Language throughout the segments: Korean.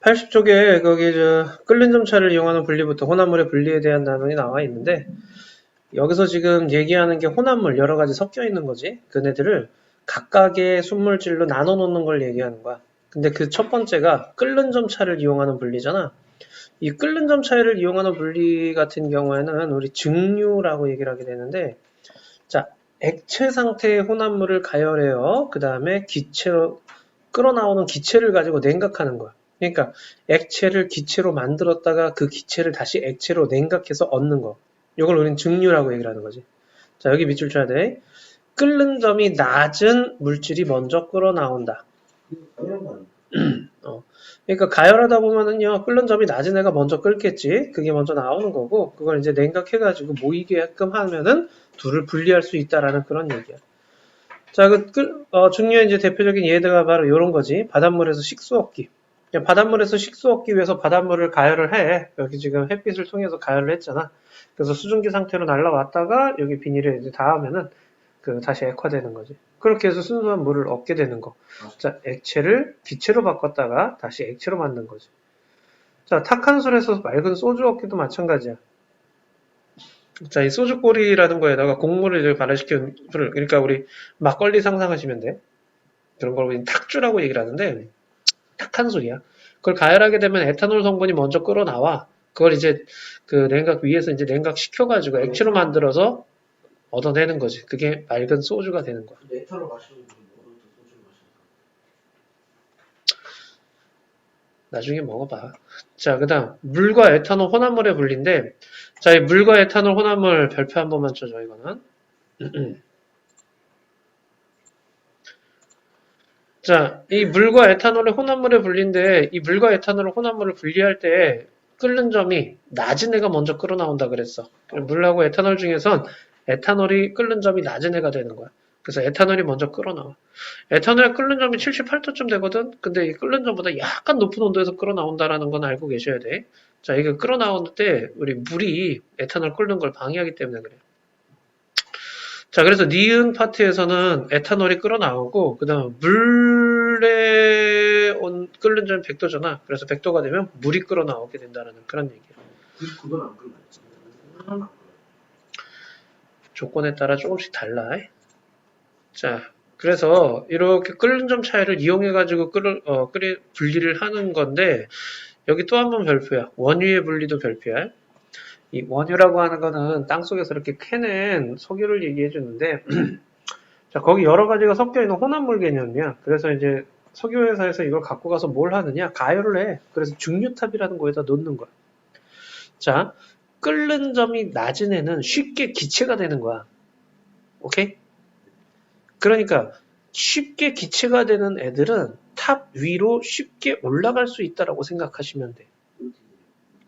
80쪽에 거기 끓는 점차를 이용하는 분리부터 혼합물의 분리에 대한 단원이 나와 있는데 여기서 지금 얘기하는 게 혼합물 여러 가지 섞여 있는 거지. 그네들을 각각의 순물질로 나눠 놓는 걸 얘기하는 거야. 근데 그 첫 번째가 끓는 점차를 이용하는 분리잖아. 이 끓는 점차를 이용하는 분리 같은 경우에는 우리 증류라고 얘기를 하게 되는데 자, 액체 상태의 혼합물을 가열해요. 그 다음에 기체로 끓어나오는 기체를 가지고 냉각하는 거야. 그러니까 액체를 기체로 만들었다가 그 기체를 다시 액체로 냉각해서 얻는 거. 이걸 우리는 증류라고 얘기를 하는 거지. 자, 여기 밑줄 쳐야 돼. 끓는 점이 낮은 물질이 먼저 끓어나온다. 그러니까 가열하다 보면은요, 끓는 점이 낮은 애가 먼저 끓겠지. 그게 먼저 나오는 거고, 그걸 이제 냉각해가지고 모이게끔 하면은 둘을 분리할 수 있다라는 그런 얘기야. 자, 증류의 이제 대표적인 예가 바로 이런 거지. 바닷물에서 식수 얻기. 바닷물에서 식수 얻기 위해서 바닷물을 가열을 해. 여기 지금 햇빛을 통해서 가열을 했잖아. 그래서 수증기 상태로 날라왔다가 여기 비닐에 이제 닿으면은 다시 액화되는 거지. 그렇게 해서 순수한 물을 얻게 되는 거. 자, 액체를 기체로 바꿨다가 다시 액체로 만든 거지. 자, 탁한 술에서 맑은 소주 얻기도 마찬가지야. 자, 이 소주꼬리라는 거에다가 곡물을 이제 발효시킨 술을, 그러니까 우리 막걸리 상상하시면 돼. 그런 걸 우리는 탁주라고 얘기를 하는데, 탁한 술이야. 그걸 가열하게 되면 에탄올 성분이 먼저 끓어나와. 그걸 이제 냉각 위에서 이제 냉각시켜가지고 액체로 만들어서 얻어내는 거지. 그게 맑은 소주가 되는 거야. 에탄올 마시는 분이 뭐로 또 소주를 마실까? 나중에 먹어봐. 자, 그 다음 물과 에탄올 혼합물의 분리인데 자, 이 물과 에탄올 혼합물 별표 한 번만 쳐줘, 이거는. 자, 이 물과 에탄올의 혼합물의 분리인데 이 물과 에탄올의 혼합물을 분리할 때 끓는 점이 낮은 애가 먼저 끓어나온다 그랬어. 물하고 에탄올 중에선 에탄올이 끓는 점이 낮은 애가 되는 거야. 그래서 에탄올이 먼저 끓어나와. 에탄올의 끓는 점이 78도쯤 되거든? 근데 이 끓는 점보다 약간 높은 온도에서 끓어나온다라는 건 알고 계셔야 돼. 자, 이게 끓어나오는 때 우리 물이 에탄올 끓는 걸 방해하기 때문에 그래. 자, 그래서 니은 파트에서는 에탄올이 끓어나오고, 그 다음 물의 끓는 점이 100도잖아. 그래서 100도가 되면 물이 끓어나오게 된다는 그런 얘기야. 그건 안 끓나요? 조건에 따라 조금씩 달라. 자, 그래서 이렇게 끓는 점 차이를 이용해가지고 분리를 하는 건데, 여기 또 한 번 별표야. 원유의 분리도 별표야. 이 원유라고 하는 거는 땅속에서 이렇게 캐낸 석유를 얘기해 주는데, 자, 거기 여러 가지가 섞여 있는 혼합물 개념이야. 그래서 이제 석유회사에서 이걸 갖고 가서 뭘 하느냐? 가열을 해. 그래서 증류탑이라는 거에다 놓는 거야. 자, 끓는 점이 낮은 애는 쉽게 기체가 되는 거야. 오케이? 그러니까 쉽게 기체가 되는 애들은 탑 위로 쉽게 올라갈 수 있다라고 생각하시면 돼.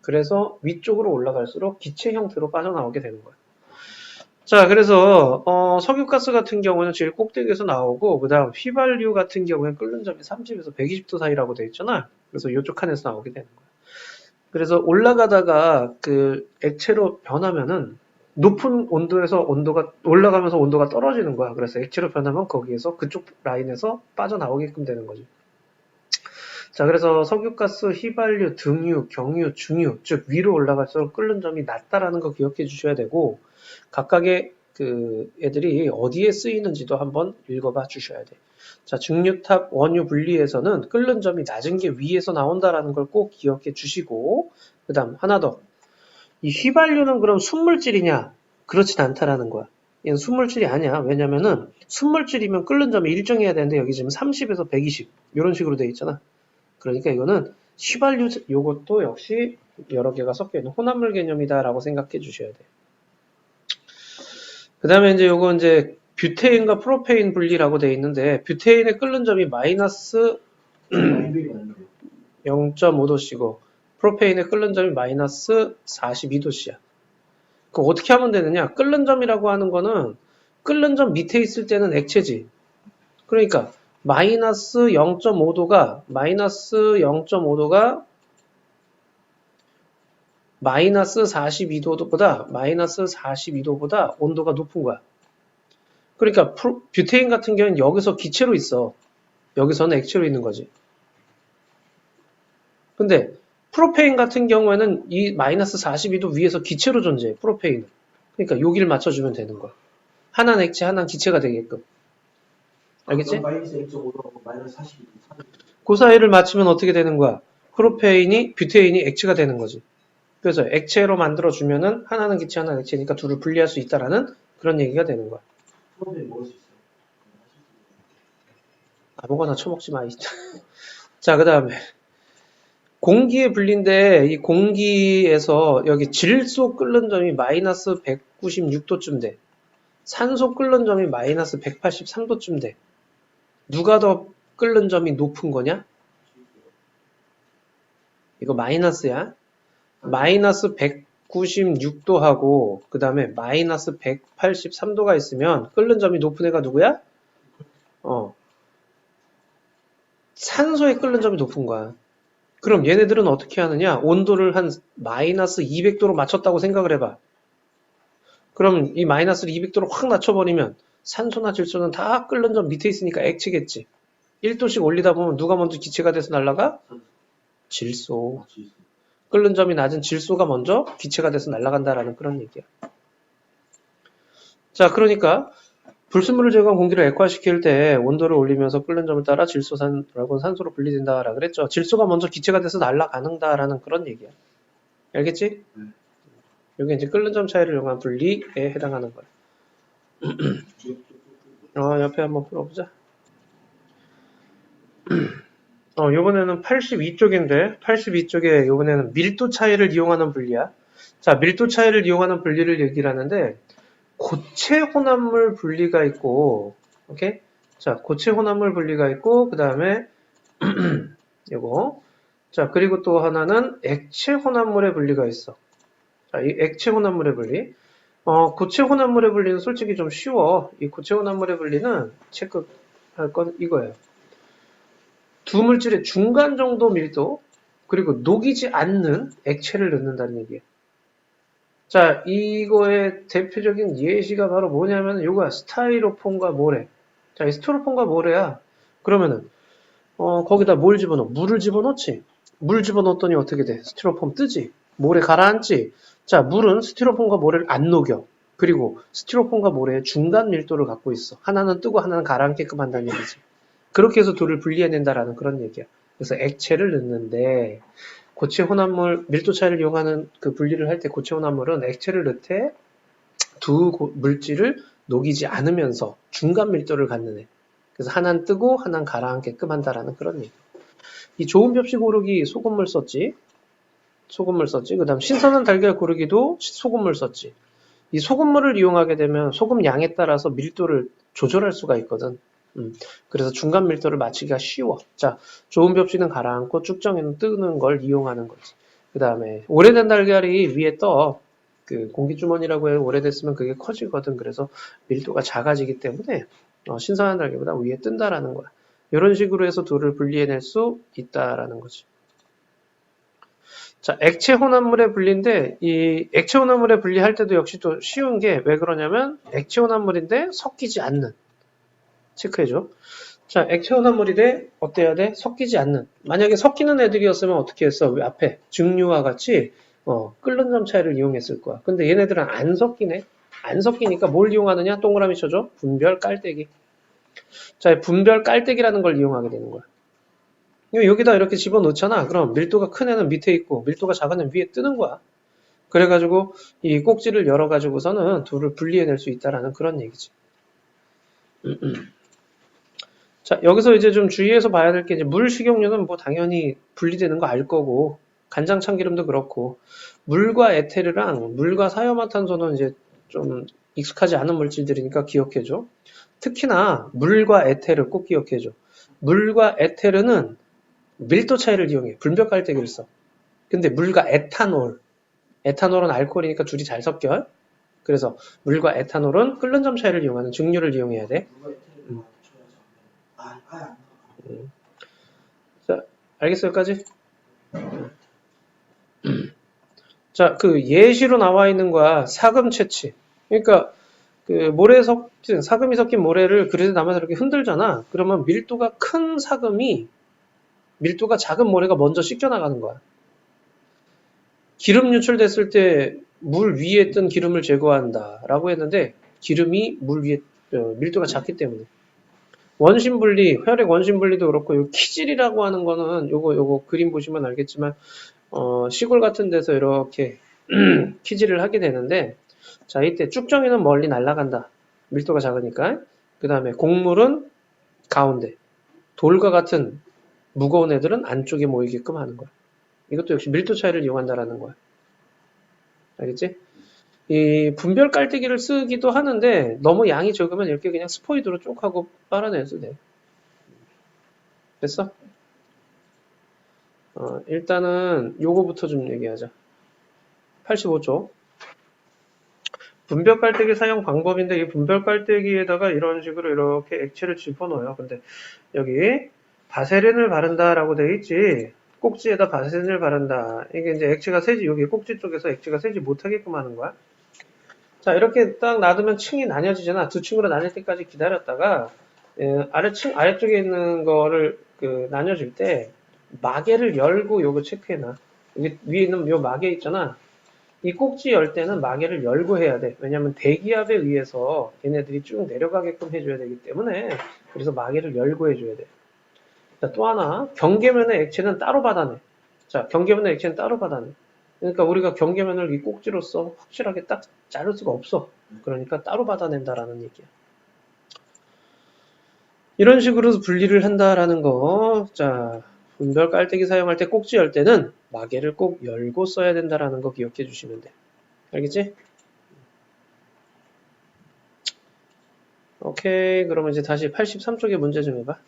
그래서 위쪽으로 올라갈수록 기체 형태로 빠져나오게 되는 거야. 자, 그래서 석유가스 같은 경우는 제일 꼭대기에서 나오고 그 다음 휘발유 같은 경우에는 끓는 점이 30에서 120도 사이라고 되어 있잖아. 그래서 이쪽 칸에서 나오게 되는 거야. 그래서 올라가다가 액체로 변하면은 높은 온도에서 온도가 올라가면서 온도가 떨어지는 거야. 그래서 액체로 변하면 거기에서 그쪽 라인에서 빠져나오게끔 되는 거지. 자, 그래서 석유가스, 휘발유, 등유, 경유, 중유, 즉 위로 올라갈수록 끓는 점이 낮다라는 거 기억해 주셔야 되고 각각의 애들이 어디에 쓰이는지도 한번 읽어봐 주셔야 돼. 자, 증류탑 원유 분리에서는 끓는 점이 낮은 게 위에서 나온다라는 걸 꼭 기억해 주시고 그 다음 하나 더. 이 휘발유는 그럼 순물질이냐? 그렇진 않다라는 거야. 얘는 순물질이 아니야. 왜냐면은 순물질이면 끓는 점이 일정해야 되는데 여기 지금 30에서 120 이런 식으로 돼 있잖아. 그러니까 이거는 휘발유 요것도 역시 여러 개가 섞여 있는 혼합물 개념이다라고 생각해 주셔야 돼. 그 다음에 이제 요거 이제 뷰테인과 프로페인 분리라고 돼 있는데 뷰테인의 끓는 점이 마이너스 0.5도씨고 프로페인의 끓는 점이 마이너스 42도씨야. 그럼 어떻게 하면 되느냐? 끓는 점이라고 하는 거는 끓는 점 밑에 있을 때는 액체지. 그러니까 마이너스 0.5도가 마이너스 42도보다 온도가 높은 거야. 그러니까 뷰테인 같은 경우는 여기서 기체로 있어. 여기서는 액체로 있는 거지. 근데 프로페인 같은 경우에는 이 마이너스 42도 위에서 기체로 존재해, 프로페인은. 그러니까 여기를 맞춰주면 되는 거야. 하나는 액체, 하나는 기체가 되게끔. 알겠지? 마이너스 0.5로 마이너스 42도. 그 사이를 맞추면 어떻게 되는 거야? 프로페인이, 뷰테인이 액체가 되는 거지. 그래서 액체로 만들어주면은 하나는 기체, 하나는 액체니까 둘을 분리할 수 있다라는 그런 얘기가 되는 거야. 프로페인 먹을 수 있어요. 아무거나 처먹지 마. 자, 그 다음에 공기에 불린데 이 공기에서 여기 질소 끓는 점이 마이너스 196도쯤 돼. 산소 끓는 점이 마이너스 183도쯤 돼. 누가 더 끓는 점이 높은 거냐? 이거 마이너스야. 마이너스 196도하고 그 다음에 마이너스 183도가 있으면 끓는 점이 높은 애가 누구야? 산소에 끓는 점이 높은 거야. 그럼 얘네들은 어떻게 하느냐? 온도를 한 마이너스 200도로 맞췄다고 생각을 해봐. 그럼 이 마이너스를 200도로 확 낮춰버리면 산소나 질소는 다 끓는 점 밑에 있으니까 액체겠지. 1도씩 올리다 보면 누가 먼저 기체가 돼서 날아가? 질소. 끓는 점이 낮은 질소가 먼저 기체가 돼서 날아간다라는 그런 얘기야. 자, 그러니까 불순물을 제거한 공기를 액화시킬 때 온도를 올리면서 끓는 점을 따라 질소산이라고 산소로 분리된다라 그랬죠. 질소가 먼저 기체가 돼서 날아가는다라는 그런 얘기야. 알겠지? 이게 이제 끓는 점 차이를 이용한 분리에 해당하는 거야. 옆에 한번 풀어보자. 요번에는 82쪽인데 82쪽에 요번에는 밀도 차이를 이용하는 분리야. 자, 밀도 차이를 이용하는 분리를 얘기를 하는데 고체 혼합물 분리가 있고, 오케이? 자, 고체 혼합물 분리가 있고, 그 다음에 요거. 자, 그리고 또 하나는 액체 혼합물의 분리가 있어. 자, 이 액체 혼합물의 분리. 고체 혼합물의 분리는 솔직히 좀 쉬워. 이 고체 혼합물의 분리는 체크할 건 이거예요. 두 물질의 중간 정도 밀도, 그리고 녹이지 않는 액체를 넣는다는 얘기예요. 자, 이거의 대표적인 예시가 바로 뭐냐면 이거야. 스타이로폼과 모래. 자, 이 스티로폼과 모래야. 그러면은 거기다 뭘 집어넣어? 물을 집어넣지. 물 집어넣었더니 어떻게 돼? 스티로폼 뜨지. 모래 가라앉지. 자, 물은 스티로폼과 모래를 안 녹여. 그리고 스티로폼과 모래의 중간 밀도를 갖고 있어. 하나는 뜨고 하나는 가라앉게끔 한다는 얘기지. 그렇게 해서 둘을 분리해낸다라는 그런 얘기야. 그래서 액체를 넣는데 고체 혼합물 밀도 차이를 이용하는 그 분리를 할 때 고체 혼합물은 액체를 넣되 두 물질을 녹이지 않으면서 중간 밀도를 갖는 애. 그래서 하나는 뜨고 하나는 가라앉게끔 한다라는 그런 얘기. 이 좋은 벽시 고르기 소금물 썼지. 그 다음 신선한 달걀 고르기도 소금물 썼지. 이 소금물을 이용하게 되면 소금 양에 따라서 밀도를 조절할 수가 있거든. 그래서 중간 밀도를 맞추기가 쉬워. 자, 좋은 벽시는 가라앉고 쭉정이는 뜨는 걸 이용하는 거지. 그 다음에 오래된 달걀이 위에 떠. 그 공기주머니라고 해. 오래됐으면 그게 커지거든. 그래서 밀도가 작아지기 때문에 신선한 달걀보다 위에 뜬다라는 거야. 이런 식으로 해서 둘을 분리해낼 수 있다라는 거지. 자, 액체 혼합물의 분리인데 이 액체 혼합물의 분리할 때도 역시 또 쉬운 게 왜 그러냐면 액체 혼합물인데 섞이지 않는. 체크해줘. 자, 액체 혼합물인데 어때야 돼? 섞이지 않는. 만약에 섞이는 애들이었으면 어떻게 했어? 앞에 증류와 같이 끓는 점 차이를 이용했을 거야. 근데 얘네들은 안 섞이네. 안 섞이니까 뭘 이용하느냐? 동그라미 쳐줘. 분별 깔때기. 자, 분별 깔때기라는 걸 이용하게 되는 거야. 여기다 이렇게 집어넣잖아. 그럼 밀도가 큰 애는 밑에 있고 밀도가 작은 애는 위에 뜨는 거야. 그래가지고 이 꼭지를 열어가지고서는 둘을 분리해낼 수 있다라는 그런 얘기지. 자, 여기서 이제 좀 주의해서 봐야 될 게 이제 물 식용유는 뭐 당연히 분리되는 거 알 거고 간장 참기름도 그렇고 물과 에테르랑 물과 사이오마탄소는 이제 좀 익숙하지 않은 물질들이니까 기억해줘. 특히나 물과 에테르 꼭 기억해줘. 물과 에테르는 밀도 차이를 이용해. 분별 깔때기를 써. 근데 물과 에탄올은 알코올이니까 둘이 잘 섞여. 그래서 물과 에탄올은 끓는 점 차이를 이용하는 증류를 이용해야 돼. 자, 알겠어요, 여기까지? 자, 그 예시로 나와 있는 거야. 사금 채취. 그러니까 그 사금이 섞인 모래를 그릇에 담아서 이렇게 흔들잖아. 그러면 밀도가 큰 사금이 밀도가 작은 모래가 먼저 씻겨나가는 거야. 기름 유출됐을 때 물 위에 뜬 기름을 제거한다라고 했는데 기름이 물 위에 밀도가 작기 때문에 원심 분리, 혈액 원심 분리도 그렇고 요 키질이라고 하는 거는 요거 그림 보시면 알겠지만 시골 같은 데서 이렇게 키질을 하게 되는데 자 이때 쭉정이는 멀리 날아간다. 밀도가 작으니까. 그 다음에 곡물은 가운데 돌과 같은 무거운 애들은 안쪽에 모이게끔 하는 거야. 이것도 역시 밀도 차이를 이용한다라는 거야. 알겠지? 이 분별 깔때기를 쓰기도 하는데 너무 양이 적으면 이렇게 그냥 스포이드로 쭉 하고 빨아내도 돼. 됐어? 일단은 요거부터 좀 얘기하자. 85쪽. 분별 깔때기 사용 방법인데 이 분별 깔때기에다가 이런 식으로 이렇게 액체를 집어넣어요. 근데 여기 바세린을 바른다라고 돼 있지. 꼭지에다 바세린을 바른다. 이게 이제 액체가 새지, 여기 꼭지 쪽에서 액체가 새지 못하게끔 하는 거야. 자, 이렇게 딱 놔두면 층이 나뉘어지잖아. 두 층으로 나뉠 때까지 기다렸다가, 아래쪽에 있는 거를 나뉘어질 때, 마개를 열고 요거 체크해놔. 여기 위에 있는 요 마개 있잖아. 이 꼭지 열 때는 마개를 열고 해야 돼. 왜냐면 대기압에 의해서 얘네들이 쭉 내려가게끔 해줘야 되기 때문에, 그래서 마개를 열고 해줘야 돼. 자, 또 하나, 경계면의 액체는 따로 받아내. 자, 경계면의 액체는 따로 받아내. 그러니까 우리가 경계면을 이 꼭지로서 확실하게 딱 자를 수가 없어. 그러니까 따로 받아낸다라는 얘기야. 이런 식으로 분리를 한다라는 거. 자, 분별 깔때기 사용할 때 꼭지 열 때는 마개를 꼭 열고 써야 된다라는 거 기억해 주시면 돼. 알겠지? 오케이. 그러면 이제 다시 83쪽에 문제 좀 해봐.